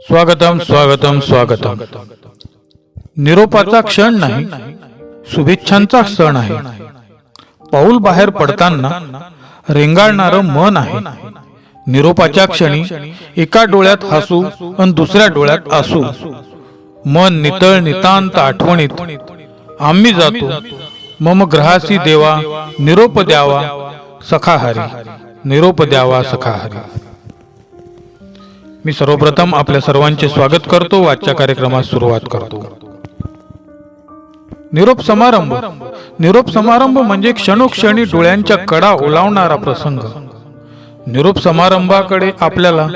स्वागतम स्वागतम स्वागतम. निरोपाचा क्षण नाही, शुभेच्छांचा सण आहे. पाऊल बाहेर पडताना रेंगाळणारं मन आहे. निरोपाच्या क्षणी एका डोळ्यात हसू आणि दुसऱ्या डोळ्यात आसू. मन नितळ नितांत आठवणीत आम्ही जातो. मम ग्रहासी देवा निरोप द्यावा सखाहारी, निरोप द्यावा सखाहारी. मी सर्वप्रथम आपल्या सर्वांचे स्वागत करतो व आजच्या कार्यक्रमास सुरुवात करतो. निरोप समारंभ. निरोप समारंभ म्हणजे क्षणोक्षणी डोळ्यांच्या कडा ओलावणारा प्रसंग. निरोप समारंभाकडे आपल्याला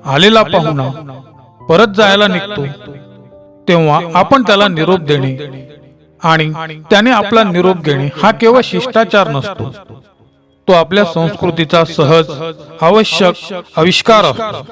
आलेला पाहुणा परत जायला निघतो तेव्हा आपण त्याला निरोप देणे आणि त्याने आपला निरोप घेणे हा केवळ शिष्टाचार नसतो, तो आपल्या संस्कृतीचा सहज आवश्यक आविष्कार असतो.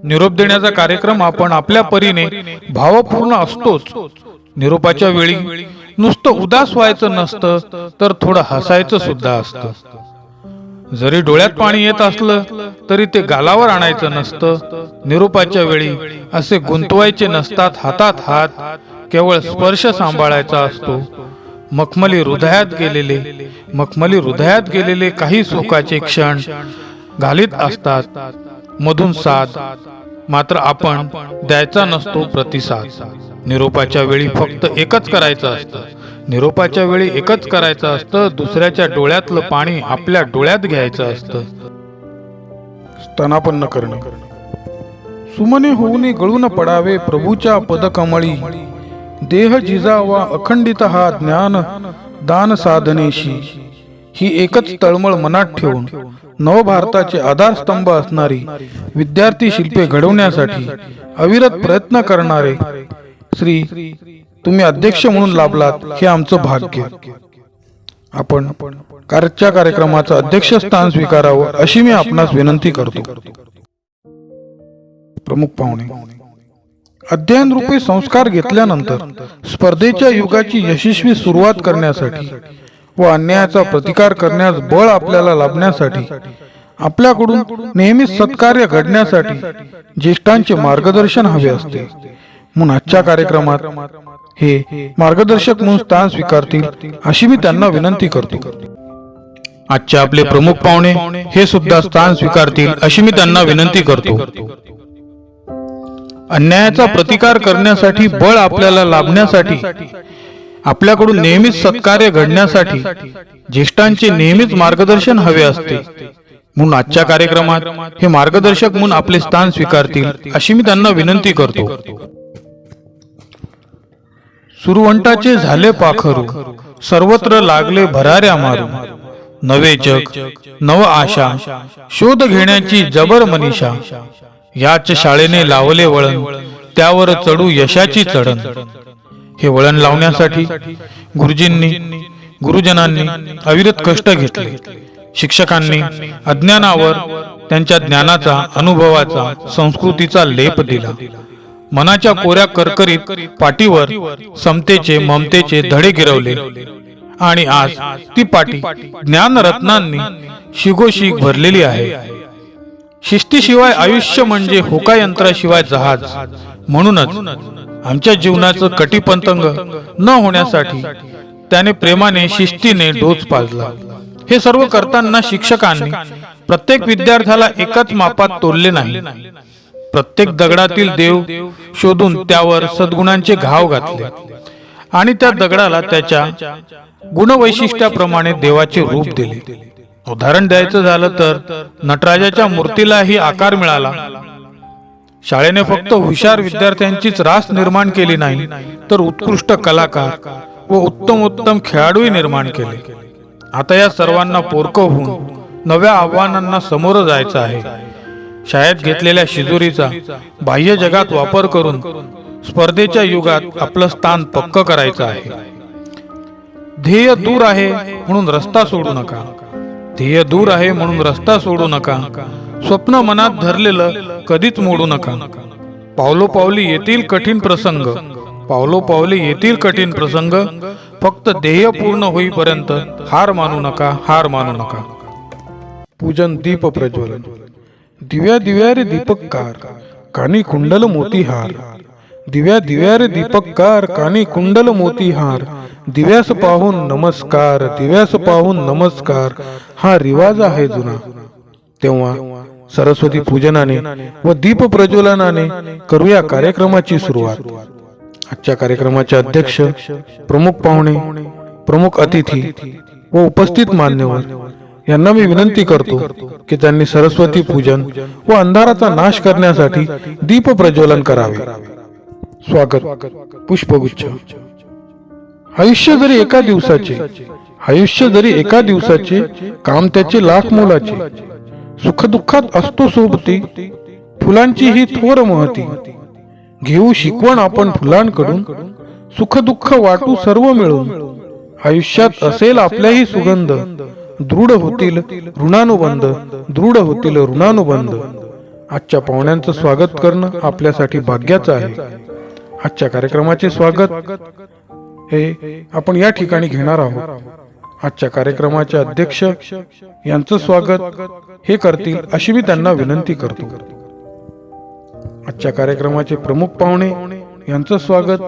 निरोप देण्याचा कार्यक्रम आपण आपल्या परीने भावपूर्ण असतोच. निरोपाच्या वेळी नुसतं उदास व्हायचं नसतं, तर थोडं हसायचं सुद्धा असतं. जरी डोळ्यात पाणी येत असलं तरी ते गालावर आणायचं नसतं. निरोपाच्या वेळी असे गुंतवायचे नसतात हातात हात, केवळ स्पर्श सांभाळायचा असतो. मखमली हृदयात गेलेले काही सुखाचे क्षण घालीत असतात मधून साथ, मात्र आपण द्यायचा नसतो प्रतिसाद. निरोपाच्या वेळी फक्त एकच करायचं असतं. निरोपाच्या वेळी एकच करायचं असतं, दुसऱ्याच्या डोळ्यातलं पाणी आपल्या डोळ्यात घ्यायचं असतं. स्तनापन्न करणे. सुमने होऊन गळून पडावे प्रभूच्या पदकमळी. देह जिजावा अखंडित हा ज्ञान दान साधनेशी. ही एकच तळमळ मनात ठेवून नवभारताचे आधारस्तंभ असणारी विद्यार्थी शिल्पे घडवण्यासाठी अविरत प्रयत्न करणारे श्री तुम्ही अध्यक्ष म्हणून लाभलात हे आमचं भाग्य. आपण आजच्या कार्यक्रमाचं अध्यक्षस्थान स्वीकारावं अशी मी आपणास विनंती करतो. प्रमुख पाहुणे. अध्ययन रूपी संस्कार घेतल्यानंतर स्पर्धेच्या युगाची यशस्वी सुरुवात करण्यासाठी व अन्यायाचा प्रतिकार करण्यास बळ आपल्याला लाभण्यासाठी, आपल्याकडून नेहमीच सत्कार्य घडण्यासाठी ज्येष्ठांचे मार्गदर्शन हवे असते. म्हणून आजच्या कार्यक्रमात हे मार्गदर्शक म्हणून स्थान स्वीकारतील अशी मी त्यांना विनंती करतो. आजचे आपले प्रमुख पाहुणे हे सुद्धा स्थान स्वीकारतील अशी मी त्यांना विनंती करतो. अन्यायाचा प्रतिकार करण्यासाठी बळ आपल्याला लाभण्यासाठी, आपल्याकडून नेहमीच सत्कार्य घडण्यासाठी ज्येष्ठांचे नेहमीच मार्गदर्शन हवे असते. म्हणून आजच्या कार्यक्रमात हे मार्गदर्शक म्हणून आपले स्थान स्वीकारतील अशी मी त्यांना विनंती करतो. सुरवंटाचे झाले पाखरू, सर्वत्र लागले भराऱ्या मारू. नवे जग नव आशा, शोध घेण्याची जबर मनीषा. याच शाळेने लावले वळण, त्यावर चढू यशाची चढण. हे वळण लावण्यासाठी गुरुजनांनी अविरत कष्ट घेतले. शिक्षकांनी अज्ञानावर त्यांच्या ज्ञानाचा, अनुभवाचा, संस्कृतीचा लेप दिला. मनाच्या कोऱ्या करकरीत पाटीवर समतेचे, ममतेचे धडे गिरवले आणि आज ती पाटी ज्ञानरत्नांनी शिगोशीग भरलेली आहे. शिस्तीशिवाय आयुष्य म्हणजे होकायंत्राशिवाय जहाज. म्हणूनच आमच्या जीवनाचं कटीपतंग न होण्यासाठी त्याने प्रेमाने, शिस्तीने डोस पाजला. हे सर्व करताना शिक्षकांनी प्रत्येक विद्यार्थ्याला एकाच मापात तोलले नाही. प्रत्येक दगडातील देव शोधून त्यावर सद्गुणांचे घाव घातले आणि त्या दगडाला त्याच्या गुणवैशिष्ट्याप्रमाणे देवाचे रूप दिले. उदाहरण द्यायचं झालं तर नटराजाच्या मूर्तीलाही आकार मिळाला. शाळेने फक्त हुशार विद्यार्थ्यांचीच रास निर्माण केली नाही, तर उत्कृष्ट कलाकार व उत्तम खेळाडूही निर्माण केले. आता या सर्वांना पोरकं होऊन नव्या आव्हानांना समोर जायचं आहे. शाळेत घेतलेल्या शिजुरीचा बाह्य जगात वापर करून स्पर्धेच्या युगात आपलं स्थान पक्क करायचं आहे. ध्येय दूर आहे म्हणून रस्ता सोडू नका. ध्येय दूर आहे म्हणून रस्ता सोडू नका. स्वप्न मनात धरलेलं कधीच मोडू नका. पावलोपावली येतील कठीण प्रसंग, पावलोपावली येतील कठीण प्रसंग. फक्त ध्येय पूर्ण होईपर्यंत हार मानू नका, हार मानू नका. पूजन दीप प्रज्वलन. दिव्या दिव्या रे दीपककार, कानी कुंडल मोतीहार. दिव्या दिव्या रे दीपककार, कानी कुंडल मोतीहार. दिव्यास पाहून नमस्कार, दिव्यास पाहून नमस्कार, हा रिवाज आहे जुना. तेव्हा सरस्वती पूजनाने व दीप प्रज्वलनाने करूया कार्यक्रमाची सुरुवात. आजच्या कार्यक्रमाचे अध्यक्ष, प्रमुख पाहुणे, प्रमुख अतिथी व उपस्थित मान्यवर यांना मी विनंती करतो की त्यांनी सरस्वती पूजन व अंधाराचा नाश करण्यासाठी दीप प्रज्वलन करावे. स्वागत. पुष्पगुच्छ. आयुष्य जरी एका दिवसाचे, आयुष्य जरी एका दिवसाचे, काम त्याचे लाख मोलाचे. सुखदुःखात असतो सोबती, फुलांची ही थोर महती. घेऊ शिकवण आपण फुलांकडून, सुखदुःख वाटू सर्व मिळून. आयुष्यात असेल आपल्याही सुगंध, दृढ होतील ऋणानुबंध, दृढ होतील ऋणानुबंध. आजच्या पाहुण्यांचं स्वागत करणं आपल्यासाठी भाग्याचं आहे. आजच्या कार्यक्रमाचे स्वागत हे आपण या ठिकाणी घेणार आहोत. आजच्या कार्यक्रमाचे अध्यक्ष यांचं स्वागत हे करतील अशी मी त्यांना विनंती करतो. आजच्या कार्यक्रमाचे प्रमुख पाहुणे यांचं स्वागत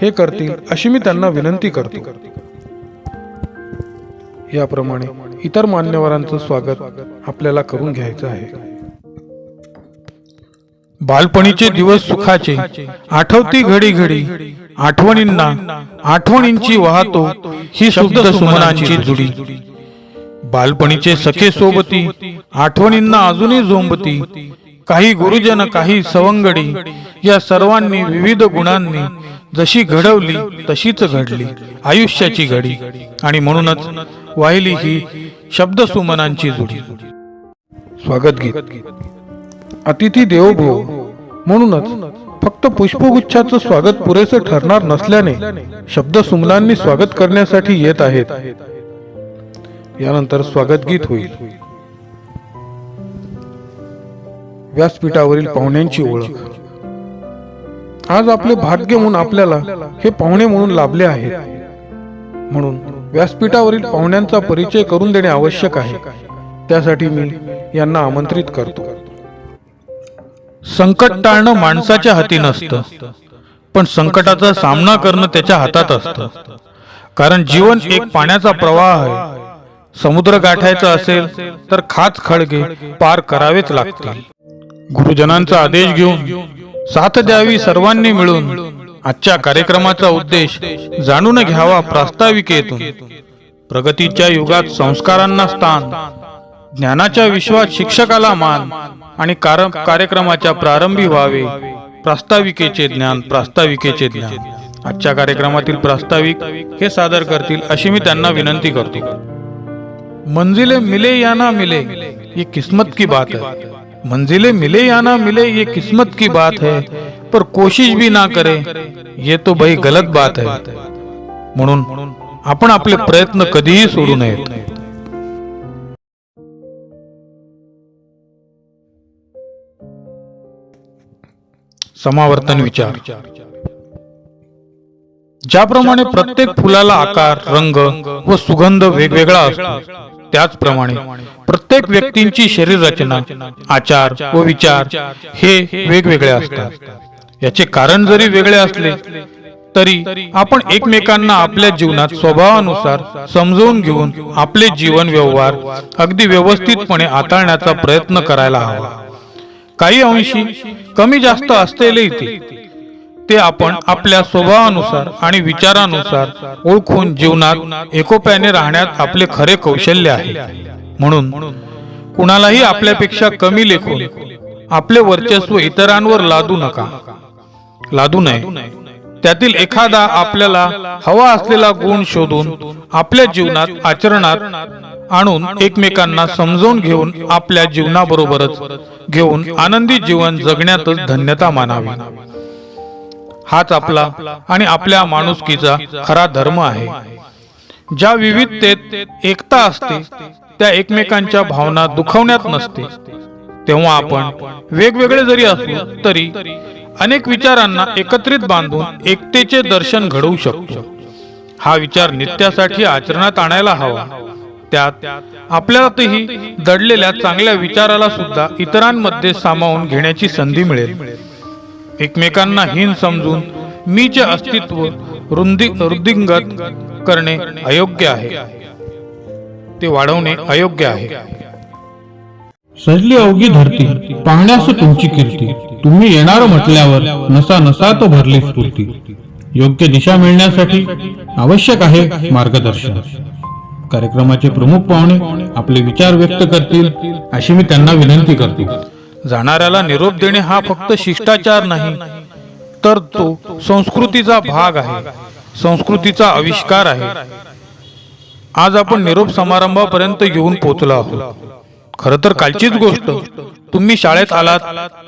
हे करतील अशी मी त्यांना विनंती करतो. याप्रमाणे इतर मान्यवरांचं स्वागत आपल्याला करून घ्यायचं आहे. बालपणीचे दिवस सुखाचे, आठवती घडी घडी. आठवणींना आठवणींची वाहतो ही शुद्ध सुमनाची जुडी. बालपणीचे सखे सोबती, आठवणींना अजूनही झोंबती. काही गुरुजन, काही सवंगडी, या सर्वांनी विविध गुणांनी जशी घडवली तशीच घडली आयुष्याची घडी. आणि म्हणूनच वाहिली ही शब्द सुमनांची जुडी. स्वागत गीत. अतिथी देवो भव. म्हणूनच फक्त पुष्पगुच्छाचं स्वागत पुरेसे ठरणार नसल्याने शब्द सुमनांनी स्वागत करण्यासाठी येत आहेत. यानंतर स्वागत गीत होईल. व्यासपीठावरील पाहुण्यांची ओळख. आज आपले भाग्य म्हणून आपल्याला हे पाहुणे म्हणून लाभले आहेत. म्हणून व्यासपीठावरील पाहुण्यांचा परिचय करून देणे आवश्यक आहे. त्यासाठी मी यांना आमंत्रित करतो. संकट टाळणं माणसाच्या हाती नसतं, पण संकटाचा सामना करणं त्याच्या हातात असतं. कारण जीवन एक पाण्याचा प्रवाह आहे. समुद्र गाठायचा असेल तर खाच खळगे पार करावेच लागतील. गुरुजनांचा आदेश घेऊन साथ द्यावी सर्वांनी मिळून. आजच्या कार्यक्रमाचा उद्देश जाणून घ्यावा प्रास्ताविकेतून. प्रगतीच्या युगात संस्कारांना स्थान, ज्ञानाच्या विश्वात शिक्षकाला मान. आणि कार्यक्रमाच्या प्रारंभी व्हावे प्रास्ताविकेचे ज्ञान, प्रास्ताविकेचे ज्ञान. आजच्या कार्यक्रमातील प्रास्ताविक हे सादर करतील अशी मी त्यांना विनंती करतो. मंजिले मिले या ना मिले ये किस्मत की बात है. मंजिले मिले या ना मिले ये किस्मत की बात है, पर कोशिश भी ना करे ये तो भाई गलत बात है. म्हणून आपण आपले प्रयत्न कधीही सोडू नयेत. समावर्तन विचार. ज्याप्रमाणे प्रत्येक फुलाला आकार, रंग व सुगंध वेगवेगळा असतो, त्याचप्रमाणे प्रत्येक व्यक्तींची शरीर रचना, आचार व विचार हे वेगवेगळे असतात. याचे कारण जरी वेगळे असले तरी आपण एकमेकांना आपल्या जीवनात स्वभावानुसार समजून घेऊन आपले जीवन व्यवहार अगदी व्यवस्थितपणे हाताळण्याचा प्रयत्न करायला हवा. काही अंशी कमी जास्त असतेले ते आपण आपल्या स्वभावानुसार आणि विचारानुसार ओळखून जीवनात एकोप्याने राहण्यात आपले खरे कौशल्य आहे. म्हणून कुणालाही आपल्यापेक्षा कमी लेखून आपले वर्चस्व इतरांवर लादू नये. त्यातील एखादा आपल्याला हवा असलेला गुण शोधून आपल्या जीवनात आचरणात आणून एकमेकांना समजून घेऊन आपल्या जीवनाबरोबरच घेऊन आनंदी जीवन जगण्यातच धन्यता मानावी. हाच आपला आणि आपल्या माणुसकीचा खरा धर्म आहे. ज्या विविधतेत एकता असते त्या एकमेकांच्या भावना दुखवण्यात नसते. तेव्हा आपण वेगवेगळे जरी असलो तरी अनेक विचारांना एकत्रित बांधून एकतेचे दर्शन घडवू शकतो. हा विचार नित्यासाठी आचरणात आणायला हवा. त्यात आपल्यालाही दडलेल्या चांगल्या विचाराला सुद्धा इतरांमध्ये सामावून घेण्याची संधी मिळेल. एकमेकांना हीन समजून मीचे अस्तित्व वृद्धिंगत करणे अयोग्य आहे, ते वाढवणे अयोग्य आहे. सजली अवघी धरती पाहण्यास तुमची कीर्ती, तुम्ही येणार म्हटल्यावर नसा नसा तो भरली स्फूर्ती. योग्य दिशा मिळण्यासाठी आवश्यक आहे मार्गदर्शन. कार्यक्रमाचे प्रमुख पाहुणे आपले विचार व्यक्त करतील अशी मी त्यांना विनंती करतो. जाणाऱ्याला निरोप देणे हा फक्त शिष्टाचार नाही, तर तो संस्कृतीचा भाग आहे, संस्कृतीचा आविष्कार आहे. आज आपण निरोप समारंभापर्यंत येऊन पोहोचलो आहोत. खर तर कालचीच गोष्ट, तुम्ही शाळेत आलात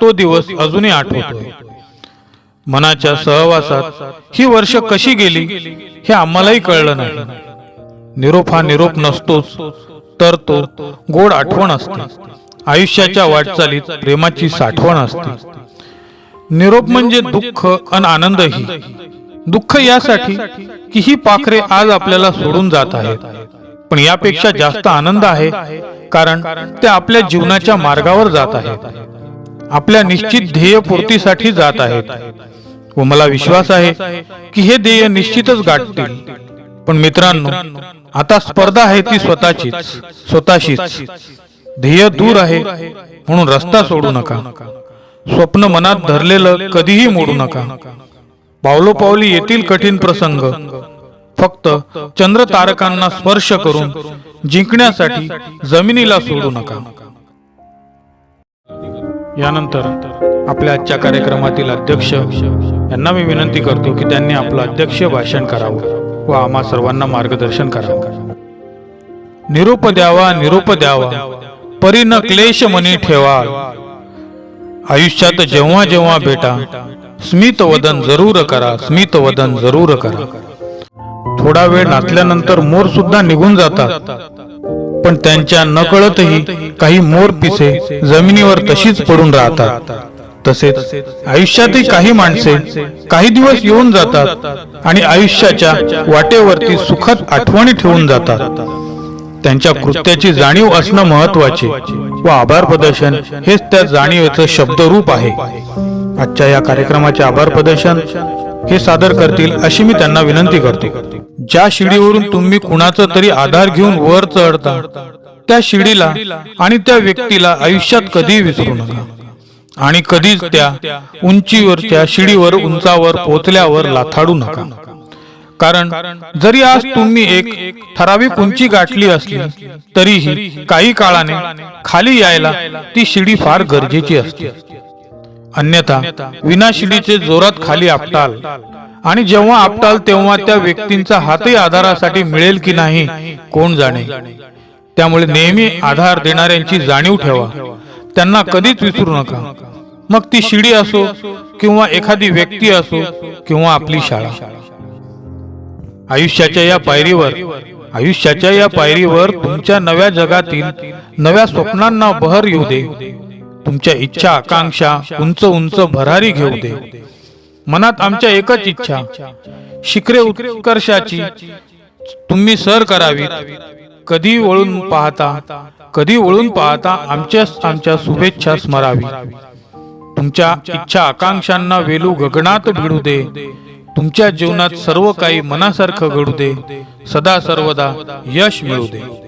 तो दिवस अजूनही आठवतोय. मनाच्या सहवासात ही वर्ष कशी गेली हे आम्हालाही कळलं नाही. निरोप हा निरोप नसतोच, तर तो गोड आठवण असते. आयुष्याच्या वाटचालीत प्रेमाची साठवण असते. निरोप म्हणजे दुःख आणि आनंदही. दुःख यासाठी की ही पाखरे आज आपल्याला सोडून जात आहेत, पण यापेक्षा जास्त आनंद आहे कारण ते आपल्या जीवनाच्या मार्गावर जात आहेत, आपल्या निश्चित ध्येय पूर्तीसाठी जात आहेत. व मला विश्वास आहे की हे ध्येय निश्चितच गाठतील. पण मित्रांनो, आता स्पर्धा आहे ती स्वतःशीच. ध्येय दूर आहे म्हणून रस्ता सोडू नका. स्वप्न मनात धरलेलं कधीही मोडू नका. पावलोपावली येतील कठीण प्रसंग. फक्त चंद्र तारकांना स्पर्श करून जिंकण्यासाठी जमिनीला सोडू नका. यानंतर आपल्या आजच्या कार्यक्रमातील अध्यक्ष यांना मी विनंती करतो की त्यांनी आपलं अध्यक्ष भाषण करावं व आम्हा सर्वांना मार्गदर्शन करावं. निरोप द्यावा, निरोप द्यावा, परी न क्लेश मनी ठेवा. आयुष्यात जेव्हा जेव्हा भेटा, स्मित वदन जरूर करा, स्मित वदन जरूर करा. थोडा वेळ नाचल्यानंतर मोर सुद्धा निघून जातात, पण त्यांच्या नकळतही काही मोर पिसे जमिनीवर तशीच पडून राहतात. तसेच आयुष्यातही काही माणसे काही दिवस येऊन जातात आणि आयुष्याच्या वाटेवरती सुखद आठवणी ठेवून जातात. त्यांच्या कृत्याची जाणीव असणं महत्वाचे व आभार प्रदर्शन हेच त्या जाणीवेचं शब्दरूप आहे. आजच्या या कार्यक्रमाचे आभार प्रदर्शन हे सादर करतील अशी मी त्यांना विनंती करतो. ज्या शिडीवरून तुम्ही कुणाचा तरी आधार घेऊन वर चढता, त्या शिडीला आणि त्या व्यक्तीला आयुष्यात कधीही विसरू नका आणि कधीच त्या उंचीवरच्या शिडीवर उंचावर पोहोचल्यावर लाथाडू नका. कारण जरी आज तुम्ही एक ठराविक उंची गाठली असली तरीही काही काळाने खाली यायला ती शिडी फार गरजेची असते. अन्यथा विना शिडीचे जोरात खाली आपटाल आणि जेव्हा आपटाल तेव्हा त्या व्यक्तींचा हातही आधारासाठी मिळेल की नाही कोण जाणे. त्यामुळे नेहमी आधार देणाऱ्यांची जाणीव ठेवा, त्यांना कधीच विसरू नका. मग ती शिडी असो किंवा एखादी व्यक्ती असो किंवा आपली शाळा. आयुष्याच्या या पायरीवर तुमच्या नव्या जगातील नव्या स्वप्नांना बहर येऊ दे. तुमच्या इच्छा आकांक्षा उंच उंच भरारी घेऊ दे. मनात आमच्या एकच इच्छा, शिखरे उत्कर्षाची तुम्ही सर करावी. कधी वळून पाहता आमच्या शुभेच्छा स्मरावी. तुमच्या इच्छा आकांक्षांना वेलू गगनात भिडू दे. तुमच्या जीवनात सर्व काही मनासारखं घडू दे. सदा सर्वदा यश मिळू दे.